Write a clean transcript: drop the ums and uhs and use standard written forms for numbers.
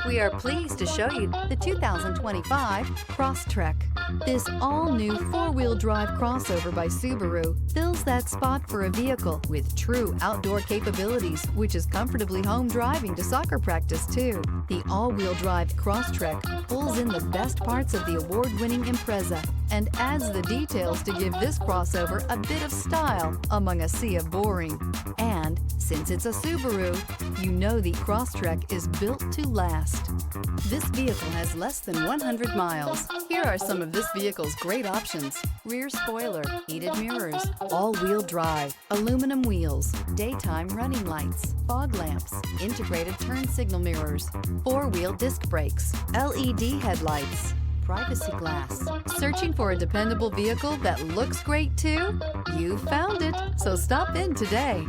We are pleased to show you the 2025 Crosstrek. This all-new four-wheel drive crossover by Subaru fills that spot for a vehicle with true outdoor capabilities, which is comfortably home driving to soccer practice too. The all-wheel drive Crosstrek pulls in the best parts of the award-winning Impreza and adds the details to give this crossover a bit of style among a sea of boring. And since it's a Subaru, you know the Crosstrek is built to last. This vehicle has less than 100 miles. Here are some of this vehicle's great options: rear spoiler, heated mirrors, all-wheel drive, aluminum wheels, daytime running lights, fog lamps, integrated turn signal mirrors, four-wheel disc brakes, LED headlights, privacy glass. Searching for a dependable vehicle that looks great too? You found it, so stop in today.